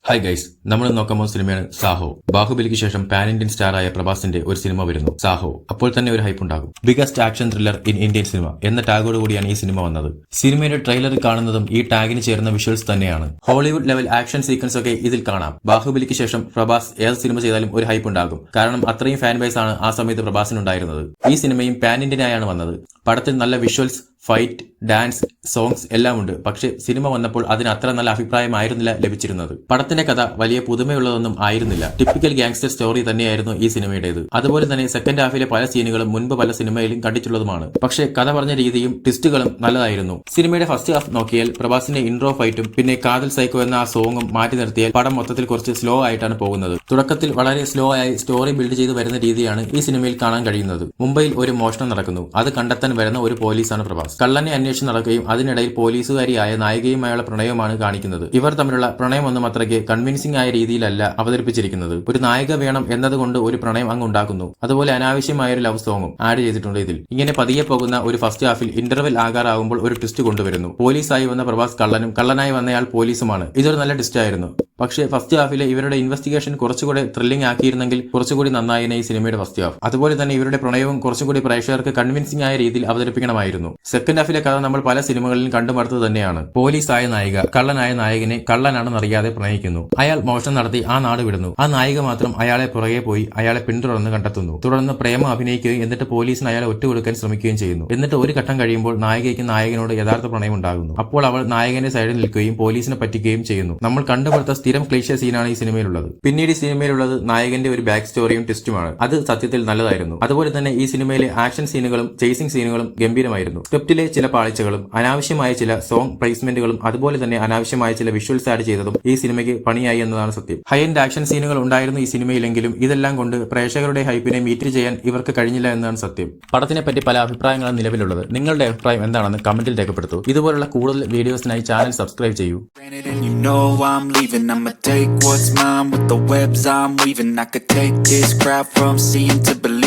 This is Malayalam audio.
ഹായ് ഗൈസ്, നമ്മൾ നോക്കുമ്പോൾ സിനിമയാണ് സാഹോ. ബാഹുബലിക്ക് ശേഷം പാൻ ഇന്ത്യൻ സ്റ്റാറായ പ്രഭാസിന്റെ ഒരു സിനിമ വരുന്നു, സാഹോ. അപ്പോൾ തന്നെ ഒരു ഹൈപ്പ് ഉണ്ടാകും. Biggest action thriller in Indian cinema എന്ന ടാഗോട് കൂടിയാണ് ഈ സിനിമ വന്നത്. സിനിമയുടെ ട്രെയിലറിൽ കാണുന്നതും ഈ ടാഗിന് ചേർന്ന വിഷ്വൽസ് തന്നെയാണ്. ഹോളിവുഡ് ലെവൽ ആക്ഷൻ സീക്വൻസ് ഒക്കെ ഇതിൽ കാണാം. ബാഹുബലിക്ക് ശേഷം പ്രഭാസ് ഏത് സിനിമ ചെയ്താലും ഒരു ഹൈപ്പ് ഉണ്ടാകും. കാരണം അത്രയും ഫാൻ ബേസ് ആണ് ആ സമയത്ത് പ്രഭാസിനുണ്ടായിരുന്നത്. ഈ സിനിമയും പാൻ ഇന്ത്യനായാണ് വന്നത്. പടത്തിൽ നല്ല വിഷ്വൽസ്, ഫൈറ്റ്, ഡാൻസ്, സോങ്സ് എല്ലാം ഉണ്ട്. പക്ഷെ സിനിമ വന്നപ്പോൾ അതിന് അത്ര നല്ല അഭിപ്രായമായിരുന്നില്ല ലഭിച്ചിരുന്നത്. പടത്തിന്റെ കഥ വലിയ പുതുമയുള്ളതൊന്നും ആയിരുന്നില്ല. ടിപ്പിക്കൽ ഗാങ്സ്റ്റർ സ്റ്റോറി തന്നെയായിരുന്നു ഈ സിനിമയുടേത്. അതുപോലെ തന്നെ സെക്കൻഡ് ഹാഫിലെ പല സീനുകളും മുൻപ് പല സിനിമയിലും കണ്ടിട്ടുള്ളതുമാണ്. പക്ഷേ കഥ പറഞ്ഞ രീതിയും ട്വിസ്റ്റുകളും നല്ലതായിരുന്നു. സിനിമയുടെ ഫസ്റ്റ് ഹാഫ് നോക്കിയാൽ പ്രഭാസിന്റെ ഇൻട്രോ ഫൈറ്റും പിന്നെ കാതൽ സൈക്കോ എന്ന ആ സോങ്ങും മാറ്റി നിർത്തിയാൽ പടം മൊത്തത്തിൽ കുറച്ച് സ്ലോ ആയിട്ടാണ് പോകുന്നത്. തുടക്കത്തിൽ വളരെ സ്ലോ ആയി സ്റ്റോറി ബിൽഡ് ചെയ്ത് വരുന്ന രീതിയാണ് ഈ സിനിമയിൽ കാണാൻ കഴിയുന്നത്. മുംബൈയിൽ ഒരു മോഷണം നടക്കുന്നു. അത് കണ്ടെത്താൻ വരുന്ന ഒരു പോലീസാണ് പ്രഭാസ്. കള്ളനെ അന്വേഷിച്ച് നടക്കുകയും അതിനിടയിൽ പോലീസുകാരിയായ നായികയുമായുള്ള പ്രണയവുമാണ് കാണിക്കുന്നത്. ഇവർ തമ്മിലുള്ള പ്രണയമൊന്നും അത്രയ്ക്ക് കൺവിൻസിംഗ് ആയ രീതിയിലല്ല അവതരിപ്പിച്ചിരിക്കുന്നത്. ഒരു നായിക വേണം എന്നതുകൊണ്ട് ഒരു പ്രണയം അങ്ങ് ഉണ്ടാക്കുന്നു. അതുപോലെ അനാവശ്യമായ ഒരു ലവ് സോങ്ങും ആഡ് ചെയ്തിട്ടുണ്ട് ഇതിൽ. ഇങ്ങനെ പതിയെ പോകുന്ന ഒരു ഫസ്റ്റ് ഹാഫിൽ ഇന്റർവെൽ ആകാറാവുമ്പോൾ ഒരു ട്വിസ്റ്റ് കൊണ്ടുവരുന്നു. പോലീസായി വന്ന പ്രഭാസ് കള്ളനും കള്ളനായി വന്നയാൾ പോലീസുമാണ്. ഇതൊരു നല്ല ട്വിസ്റ്റ് ആയിരുന്നു. പക്ഷേ ഫസ്റ്റ് ഹാഫിലെ ഇവരുടെ ഇൻവെസ്റ്റിഗേഷൻ കുറച്ചുകൂടെ ത്രില്ലിംഗ് ആക്കിയിരുന്നെങ്കിൽ കുറച്ചുകൂടി നന്നായിരുന്നു ഈ സിനിമയുടെ ഫസ്റ്റ് ഹാഫ്. അതുപോലെ തന്നെ ഇവരുടെ പ്രണയവും കുറച്ചുകൂടി പ്രേക്ഷകർക്ക് കൺവിൻസിംഗ് ആയ രീതിയിൽ അവതരിപ്പിക്കണമായിരുന്നു. സെക്കൻഡ് ഹാഫിലെ കഥ നമ്മൾ പല സിനിമകളിലും കണ്ടുമടുത്തത് തന്നെയാണ്. പോലീസായ നായിക കള്ളനായ നായകനെ കള്ളനാണെന്നറിയാതെ പ്രണയിക്കുന്നു. അയാൾ മോഷണം നടത്തി ആ നാട് വിടുന്നു. ആ നായിക മാത്രം അയാളെ പുറകെ പോയി അയാളെ പിന്തുടർന്ന് കണ്ടെത്തുന്നു. തുടർന്ന് പ്രേമം അഭിനയിക്കുകയും എന്നിട്ട് പോലീസിന് അയാളെ ഒറ്റുകൊടുക്കാൻ ശ്രമിക്കുകയും ചെയ്യുന്നു. എന്നിട്ട് ഒരു ഘട്ടം കഴിയുമ്പോൾ നായികയ്ക്ക് നായകനോട് യഥാർത്ഥ പ്രണയം ഉണ്ടാകുന്നു. അപ്പോൾ അവൾ നായകന്റെ സൈഡിൽ നിൽക്കുകയും പോലീസിനെ പറ്റിക്കുകയും ചെയ്യുന്നു. നമ്മൾ കണ്ടുമടുത്ത സ്ഥിരം ക്ലീഷേ സീനാണ് ഈ സിനിമയിലുള്ളത്. പിന്നീട് ഈ സിനിമയിലുള്ളത് നായകന്റെ ഒരു ബാക്ക് സ്റ്റോറിയും ട്വിസ്റ്റുമാണ്. അത് സത്യത്തിൽ നല്ലതായിരുന്നു. അതുപോലെ തന്നെ ഈ സിനിമയിലെ ആക്ഷൻ സീനുകളും ചേസിംഗ് സീനുകളും ഗംഭീരമായിരുന്നു. സ്ക്രിപ്റ്റിലെ ചില പാളിച്ചകളും അനാവശ്യമായ ചില സോങ് പ്ലേസ്മെന്റുകളും അതുപോലെ തന്നെ അനാവശ്യമായ ചില വിഷ്വൽസ് ആഡ് ചെയ്തതും ഈ സിനിമയ്ക്ക് പണിയായി എന്നതാണ് സത്യം. ഹൈ എൻഡ് ആക്ഷൻ സീനുകൾ ഉണ്ടായിരുന്നു ഈ സിനിമയിലെങ്കിലും ഇതെല്ലാം കൊണ്ട് പ്രേക്ഷകരുടെ ഹൈപ്പിനെ മീറ്റ് ചെയ്യാൻ ഇവർക്ക് കഴിഞ്ഞില്ല എന്നതാണ് സത്യം. പടത്തിനെ പറ്റി പല അഭിപ്രായങ്ങളാണ് നിലവിലുള്ളത്. നിങ്ങളുടെ അഭിപ്രായം എന്താണെന്ന് കമന്റിൽ രേഖപ്പെടുത്തൂ. ഇതുപോലുള്ള കൂടുതൽ വീഡിയോസിനായി ചാനൽ സബ്സ്ക്രൈബ് ചെയ്യൂ. Take what's mine with the webs I'm weaving. I could take this crowd from seeing to believing.